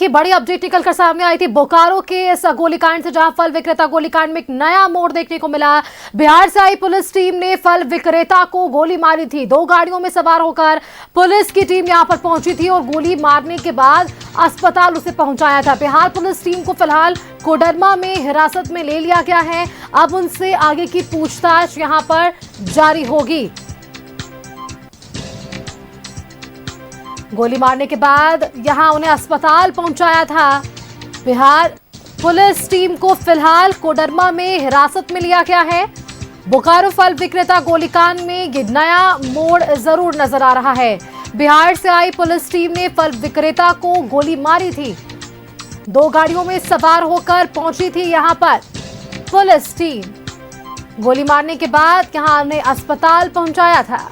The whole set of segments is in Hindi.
की बड़ी अपडेट निकल कर सामने आई थी बोकारो के इस गोलीकांड से, जहां फल विक्रेता गोलीकांड में एक नया मोड़ देखने को मिला। बिहार से आई पुलिस टीम ने फल विक्रेता को गोली मारी थी। 2 गाड़ियों में सवार होकर पुलिस की टीम यहां पर पहुंची थी और गोली मारने के बाद अस्पताल उसे पहुंचाया था। बिहार पुलिस टीम को फिलहाल कोडरमा में हिरासत में ले लिया गया है। अब उनसे आगे की पूछताछ यहां पर जारी होगी। गोली मारने के बाद यहां उन्हें अस्पताल पहुंचाया था। बिहार पुलिस टीम को फिलहाल कोडरमा में हिरासत में लिया गया है। बोकारो फल विक्रेता गोलीकांड में ये नया मोड़ जरूर नजर आ रहा है। बिहार से आई पुलिस टीम ने फल विक्रेता को गोली मारी थी। 2 गाड़ियों में सवार होकर पहुंची थी यहां पर पुलिस टीम। गोली मारने के बाद यहां उन्हें अस्पताल पहुंचाया था।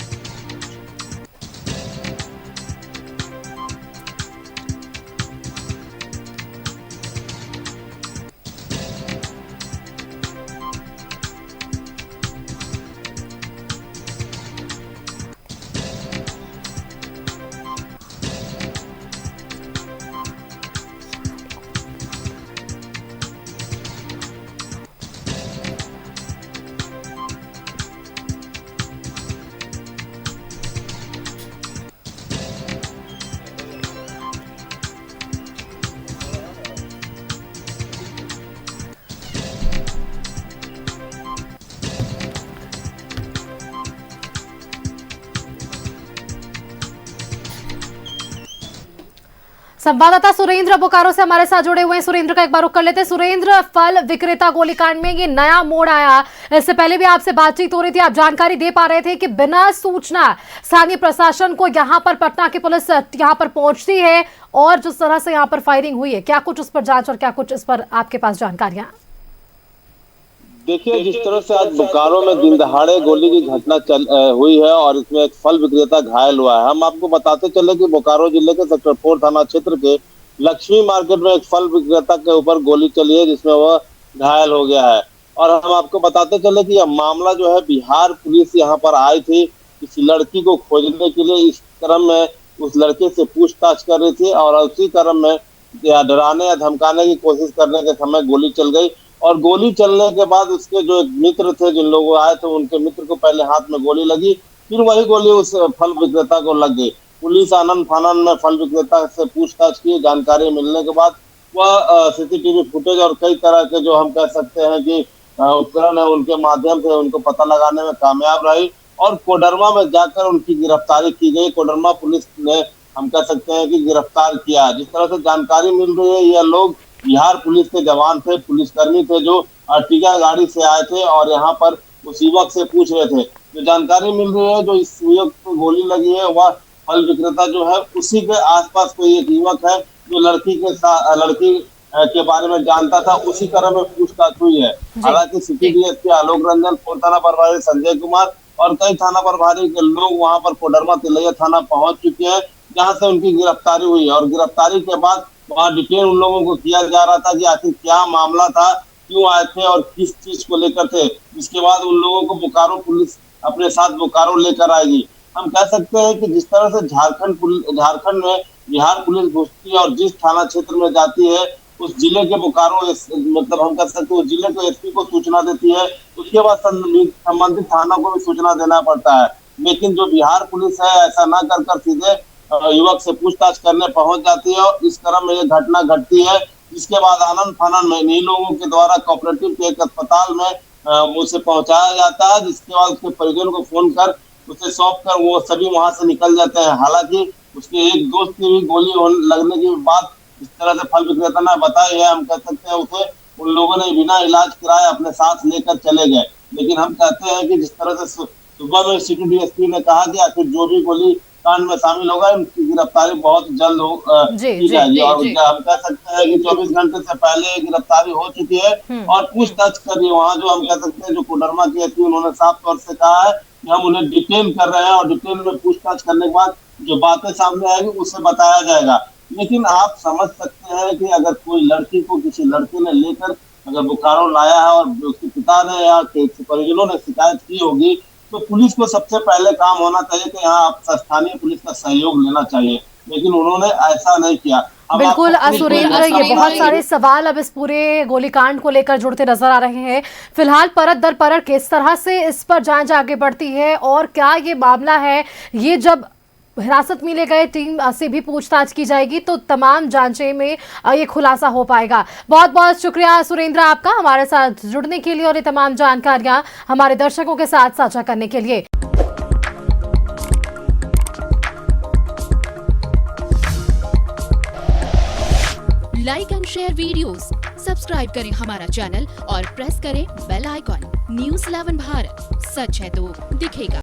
संवाददाता सुरेंद्र बोकारो से हमारे साथ जुड़े हुए हैं। सुरेंद्र का एक बार रुख कर लेते हैं। सुरेंद्र, फल विक्रेता गोलीकांड में ये नया मोड़ आया, इससे पहले भी आपसे बातचीत हो रही थी, आप जानकारी दे पा रहे थे कि बिना सूचना स्थानीय प्रशासन को यहां पर पटना की पुलिस यहां पर पहुंचती है और जिस तरह से यहां पर फायरिंग हुई है, क्या कुछ उस पर जांच और क्या कुछ इस पर आपके पास जानकारियां? देखिए, जिस तरह से आज बोकारो में दिन दहाड़े गोली की घटना हुई है और इसमें एक फल विक्रेता घायल हुआ है। हम आपको बताते चले कि बोकारो जिले के सेक्टर 4 थाना क्षेत्र के लक्ष्मी मार्केट में एक फल विक्रेता के ऊपर गोली चली है, जिसमें वह घायल हो गया है। और हम आपको बताते चले कि यह मामला जो है, बिहार पुलिस यहाँ पर आई थी इस लड़की को खोजने के लिए। इस क्रम में उस लड़के से पूछताछ कर रही थी और उसी क्रम में डराने या धमकाने की कोशिश करने के समय गोली चल गई। और गोली चलने के बाद उसके जो मित्र थे, जिन लोग आए थे, उनके मित्र को पहले हाथ में गोली लगी, फिर वही गोली उस फल विक्रेता को लग गई। पुलिस आनन फानन में फल विक्रेता से पूछताछ की। जानकारी मिलने के बाद वह सीसीटीवी फुटेज और कई तरह के जो हम कह सकते हैं कि उपकरण है, उनके माध्यम से उनको पता लगाने में कामयाब रही और कोडरमा में जाकर उनकी गिरफ्तारी की गई। कोडरमा पुलिस ने, हम कह सकते हैं कि, गिरफ्तार किया। जिस तरह से जानकारी मिल रही है, यह लोग बिहार पुलिस के जवान थे, पुलिसकर्मी थे, जो अर्टिगा गाड़ी से आए थे और यहाँ पर उस युवक से पूछ रहे थे। जो जानकारी मिल रही है, जो इस युवक को गोली लगी है, वह फल विक्रेता जो है, उसी के आसपास कोई एक युवक है जो लड़की के बारे में जानता था। उसी तरह में पूछताछ हुई है। हालांकि सिटी डीएसपी आलोक रंजन, 4 थाना प्रभारी संजय कुमार और कई थाना प्रभारी के लोग वहां पर कोडरमा तिलैया थाना पहुंच चुके हैं, जहां से उनकी गिरफ्तारी हुई है। और गिरफ्तारी के बाद वहाँ डिटेल उन लोगों को किया जा रहा था कि आखिर क्या मामला था, क्यों आए थे और किस चीज को लेकर थे। इसके बाद उन लोगों को बोकारो पुलिस अपने साथ बोकारो लेकर आएगी। हम कह सकते हैं कि जिस तरह से झारखंड में बिहार पुलिस घुसती है और जिस थाना क्षेत्र में जाती है, उस जिले के बोकारो मतलब हम कह सकते हैं उस जिले को एसपी को सूचना देती है, उसके बाद संबंधित थाना को भी सूचना देना पड़ता है। लेकिन जो बिहार पुलिस है, ऐसा न कर सीधे युवक से पूछताछ करने पहुंच जाती है और इस क्रम में ये घटना घटती है। जिसके बाद आनंद फानन में इन्हीं लोगों के द्वारा कोऑपरेटिव के एक अस्पताल में उसे पहुंचाया जाता है, जिसके बाद उसके परिजन को फोन कर उसे सौंप कर वो सभी वहां से निकल जाते हैं। हालांकि उसके एक दोस्त की भी गोली लगने की बात इस तरह से फल विक्रेता ने बताई है। हम कह सकते हैं उसे उन लोगों ने बिना इलाज कराए अपने साथ लेकर चले गए। लेकिन हम कहते हैं कि जिस तरह से सुबह में सिटी डीएसपी ने कहा कि आखिर जो भी गोली कांड में शामिल होगा, उनकी गिरफ्तारी बहुत जल्द की जाएगी। और हम कह सकते हैं कि 24 घंटे से पहले गिरफ्तारी हो चुकी है और पूछताछ कर रही है। वहाँ जो हम कह सकते हैं, जो कोडरमा की एसपी, उन्होंने साफ तौर से कहा है कि हम उन्हें डिटेन कर रहे हैं और डिटेन में पूछताछ करने के बाद जो बातें सामने आएगी उसे बताया जाएगा। लेकिन आप समझ सकते हैं कि अगर कोई लड़की को किसी लड़के ने लेकर अगर बोकारो लाया है और उसके पिता ने या परिजनों ने शिकायत की होगी, तो पुलिस को सबसे पहले काम होना चाहिए कि यहाँ आप स्थानीय पुलिस का सहयोग लेना चाहिए, लेकिन उन्होंने ऐसा नहीं किया। अब बिल्कुल आपको सुरेंद्र, ये बहुत सारे सवाल अब इस पूरे गोलीकांड को लेकर जुड़ते नजर आ रहे हैं। फिलहाल परत दर परत किस तरह से इस पर जांच आगे बढ़ती है और क्या ये मामला है, ये जब हिरासत में ले गए टीम से भी पूछताछ की जाएगी तो तमाम जांचें में ये खुलासा हो पाएगा। बहुत बहुत शुक्रिया सुरेंद्र आपका हमारे साथ जुड़ने के लिए और ये तमाम जानकारियां हमारे दर्शकों के साथ साझा करने के लिए। Like and share videos, subscribe करें हमारा चैनल और प्रेस करें बेल आइकॉन। न्यूज़ 11 भारत, सच है तो दिखेगा।